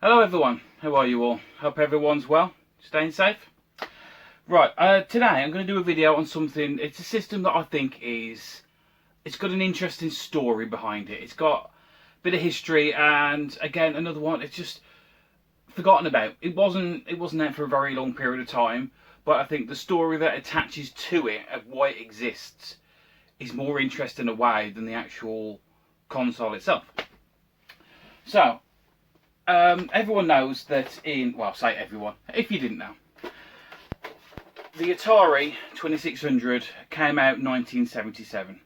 Hello everyone, how are you all? Hope everyone's well, staying safe. Right, today I'm going to do a video on something. It's a system that I think it's got an interesting story behind it. It's got a bit of history, and again another one it's just forgotten about. It wasn't there for a very long period of time, but I think the story that attaches to it of why it exists is more interesting in a way than the actual console itself. So everyone knows that say everyone, if you didn't know, the Atari 2600 came out in 1977. Is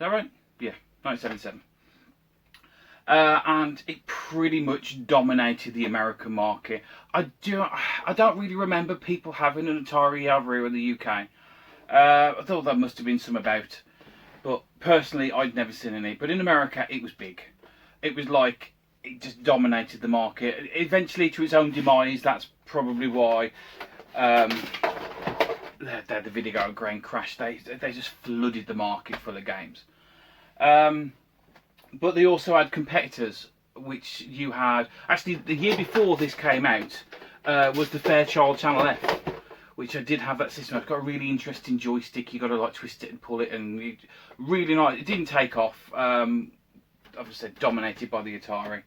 that right? Yeah, 1977. And it pretty much dominated the American market. I don't really remember people having an Atari over here in the UK. I thought there must have been some about, but personally I'd never seen any. But in America it was big. It was like, it just dominated the market. Eventually to its own demise. That's probably why the video grain crashed. They just flooded the market full of games. But they also had competitors, which you had. Actually, the year before this came out was the Fairchild Channel F, which I did have that system. It's got a really interesting joystick. You got to like twist it and pull it, and really nice. It didn't take off. Obviously dominated by the Atari.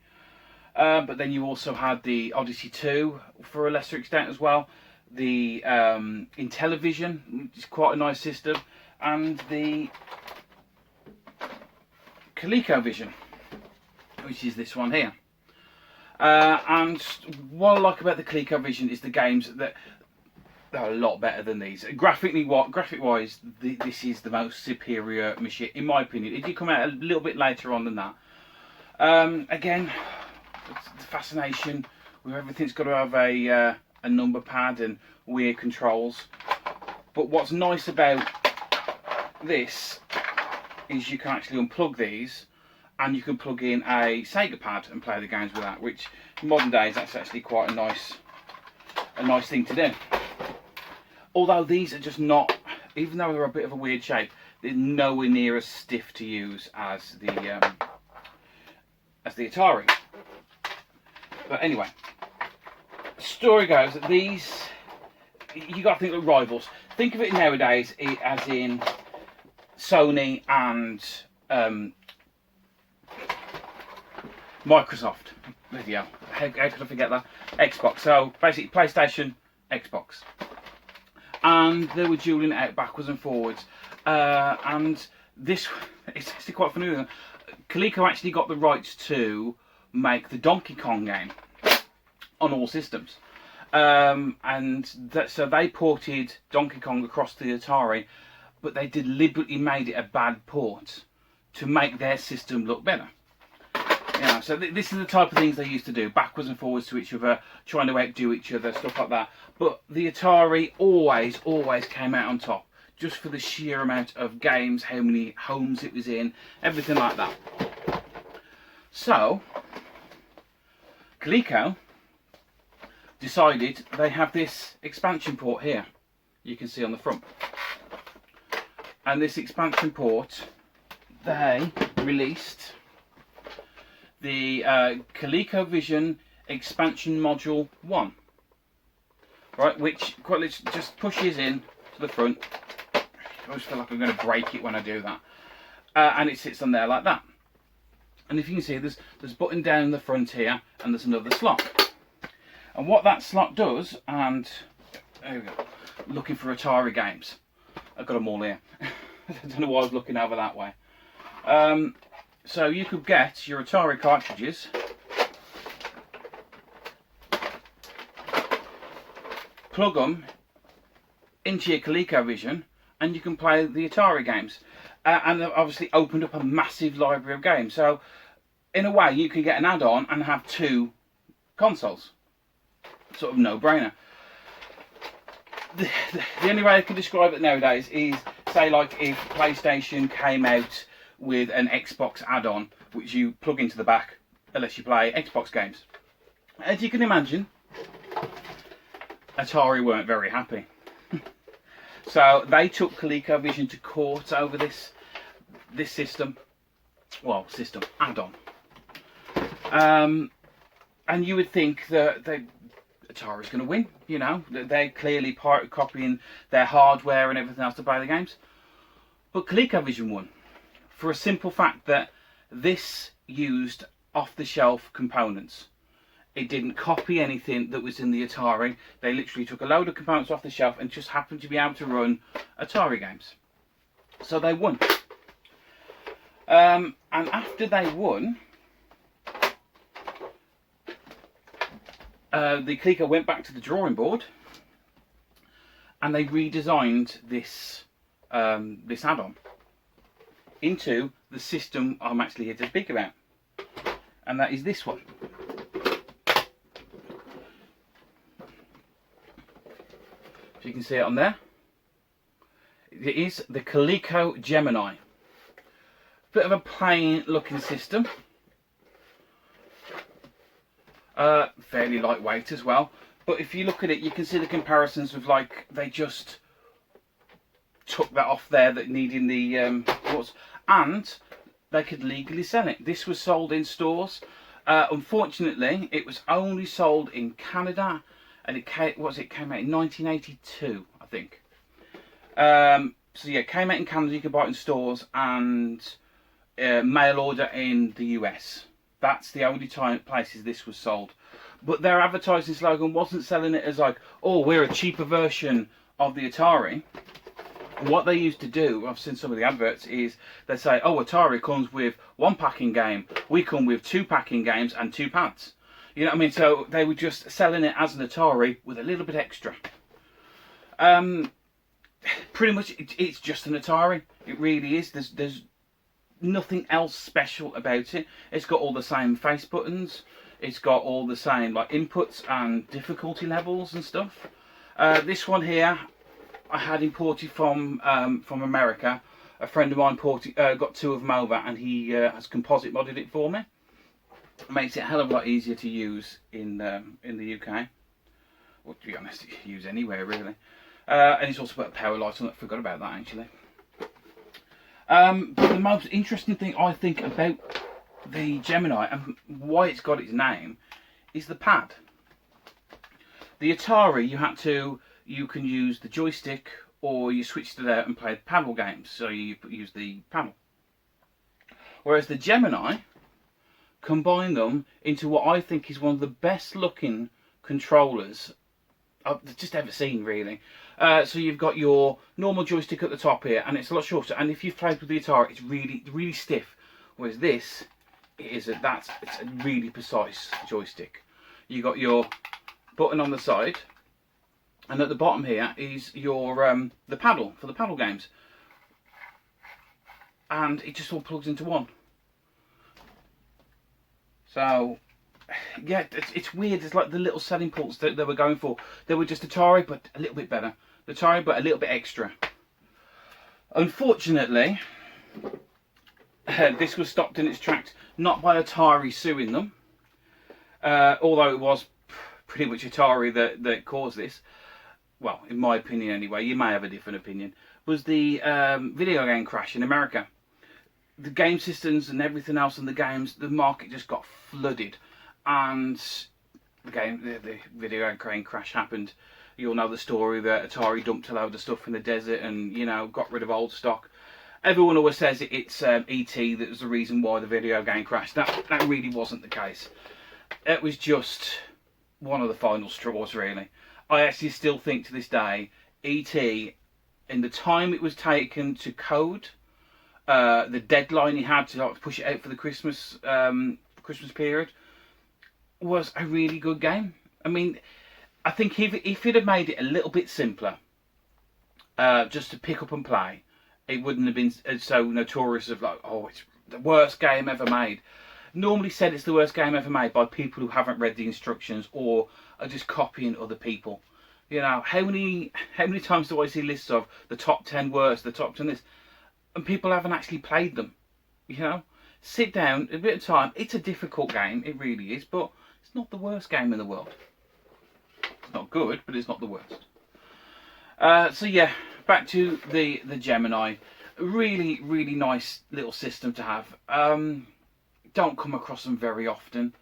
But then you also had the Odyssey 2 for a lesser extent as well. The Intellivision, which is quite a nice system, and the Coleco Vision, which is this one here. And what I like about the Coleco Vision is the games that are a lot better than these. Graphic-wise, this is the most superior machine, in my opinion. It did come out a little bit later on than that. Again, the fascination with everything's got to have a number pad and weird controls. But what's nice about this is you can actually unplug these, and you can plug in a Sega pad and play the games with that, which in modern days that's actually quite a nice thing to do. Although these are just not, even though they're a bit of a weird shape, they're nowhere near as stiff to use as the Atari. But anyway, the story goes that these, you got to think of rivals. Think of it nowadays as in Sony and Microsoft. Video. How could I forget that? Xbox. So basically PlayStation, Xbox. And they were dueling it out backwards and forwards. And this, it's actually quite funny. Coleco actually got the rights to make the Donkey Kong game on all systems. So they ported Donkey Kong across to the Atari, but they deliberately made it a bad port to make their system look better. Yeah, so this is the type of things they used to do, backwards and forwards to each other, trying to outdo each other, stuff like that. But the Atari always came out on top, just for the sheer amount of games, how many homes it was in, everything like that. So Coleco decided they have this expansion port here, you can see on the front. And this expansion port, they released the Coleco Vision Expansion Module 1, right, which quite literally just pushes in to the front. I always feel like I'm going to break it when I do that. And it sits on there like that. And if you can see, there's a button down in the front here, and there's another slot. And what that slot does, and there we go, looking for Atari games. I've got them all here. I don't know why I was looking over that way. So you could get your Atari cartridges, plug them into your Coleco Vision, and you can play the Atari games. And they've obviously opened up a massive library of games. So in a way you can get an add-on and have two consoles. Sort of no-brainer. The only way I can describe it nowadays is, say, like if PlayStation came out with an Xbox add-on, which you plug into the back, unless you play Xbox games. As you can imagine, Atari weren't very happy. So they took ColecoVision to court over this system, well, system add-on. And you would think that Atari's going to win. You know, they're clearly copying their hardware and everything else to play the games. But ColecoVision won for a simple fact that this used off-the-shelf components. It didn't copy anything that was in the Atari. They literally took a load of components off the shelf and just happened to be able to run Atari games. So they won. And after they won, the Coleco went back to the drawing board and they redesigned this this add-on into the system I'm actually here to speak about, and that is this one. If you can see it on there, it is the Coleco Gemini. Bit of a plain looking system, fairly lightweight as well, but if you look at it you can see the comparisons of, like, they just took that off there that needing the ports, and they could legally sell it. This was sold in stores. Unfortunately, it was only sold in Canada, and it came out in 1982, I think. So yeah, it came out in Canada. You could buy it in stores, and mail order in the US. That's the only places this was sold. But their advertising slogan wasn't selling it as like, oh, we're a cheaper version of the Atari. What they used to do, I've seen some of the adverts, is they say, oh, Atari comes with 1 packing game, we come with 2 packing games and 2 pads. You know what I mean? So they were just selling it as an Atari with a little bit extra. Pretty much, it's just an Atari. It really is. There's nothing else special about it. It's got all the same face buttons. It's got all the same, like, inputs and difficulty levels and stuff. This one here, I had imported from America. A friend of mine got 2 of them over, and he has composite modded it for me. It makes it a hell of a lot easier to use in the UK. Well, to be honest, you can use anywhere really. And he's also put a power light on it. Forgot about that actually. But the most interesting thing I think about the Gemini and why it's got its name is the pad. The Atari, you can use the joystick, or you switched it out and played paddle games, so you use the paddle. Whereas the Gemini combine them into what I think is one of the best looking controllers I've just ever seen, really. So you've got your normal joystick at the top here, and it's a lot shorter, and if you've played with the Atari, it's really stiff. Whereas this, it's a really precise joystick. You got your button on the side, and at the bottom here is your the paddle for the paddle games, and it just all plugs into one. So yeah, it's weird. It's like the little selling ports that they were going for. They were just Atari, but a little bit better. Atari, but a little bit extra. Unfortunately, this was stopped in its tracks, not by Atari suing them, although it was pretty much Atari that caused this. Well, in my opinion anyway, you may have a different opinion, was the video game crash in America. The game systems and everything else in the games, the market just got flooded, and the video game crash happened. You'll know the story that Atari dumped a load of stuff in the desert and, you know, got rid of old stock. Everyone always says it's E.T. that was the reason why the video game crashed. That really wasn't the case. It was just one of the final straws, really. I actually still think to this day, E.T., in the time it was taken to code, the deadline he had to push it out for the Christmas period, was a really good game. I mean, I think if it had made it a little bit simpler, just to pick up and play, it wouldn't have been so notorious of like, oh, it's the worst game ever made. Normally said it's the worst game ever made by people who haven't read the instructions or are just copying other people. You know, how many times do I see lists of the top 10 worst, the top 10 this, and people haven't actually played them? You know, sit down, a bit of time. It's a difficult game, it really is, but it's not the worst game in the world. It's not good, but it's not the worst. So yeah, back to the Gemini. Really, really nice little system to have. Don't come across them very often.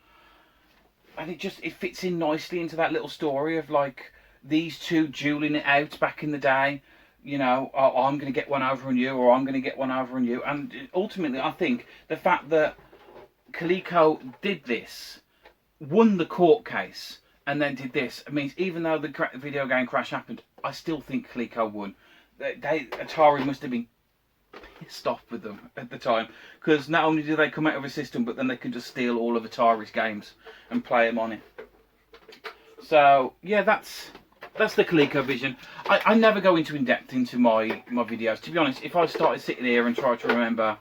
and it fits in nicely into that little story of like these two dueling it out back in the day. You know, oh, I'm going to get one over on you, or I'm going to get one over on you. And ultimately, I think the fact that Coleco did this, won the court case, and then did this, it means even though the video game crash happened, I still think Coleco won. Atari must have been pissed off with them at the time, because not only do they come out of a system, but then they can just steal all of Atari's games and play them on it. So yeah, that's the ColecoVision. I never go in depth into my videos. To be honest, if I started sitting here and try to remember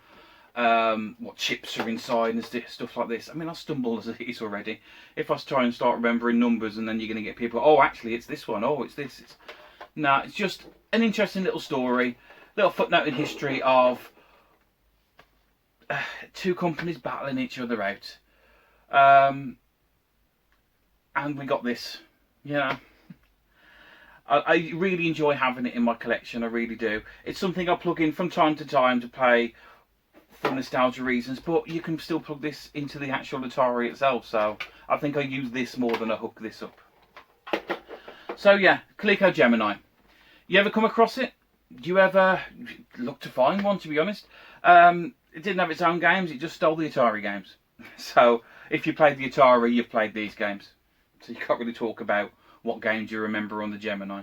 what chips are inside and stuff like this, I mean, I stumble as it is already. If I try and start remembering numbers, and then you're going to get people, oh, actually, it's this one. Oh, it's this. No, it's just an interesting little story, little footnote in history of two companies battling each other out. And we got this, you know. I really enjoy having it in my collection, I really do. It's something I plug in from time to time to play for nostalgia reasons, but you can still plug this into the actual Atari itself, so I think I use this more than I hook this up. So yeah, Coleco Gemini. You ever come across it? Do you ever look to find one, to be honest? It didn't have its own games, it just stole the Atari games. So if you played the Atari, you've played these games. So you can't really talk about what games you remember on the Gemini.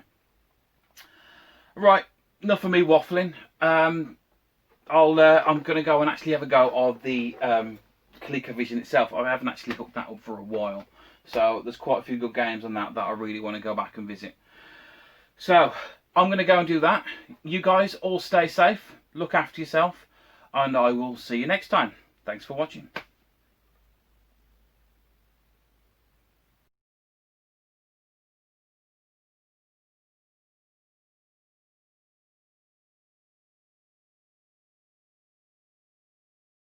Right, enough of me waffling. I'm going to go and actually have a go of the ColecoVision itself. I haven't actually hooked that up for a while. So there's quite a few good games on that I really want to go back and visit. So I'm going to go and do that. You guys all stay safe, look after yourself, and I will see you next time. Thanks for watching.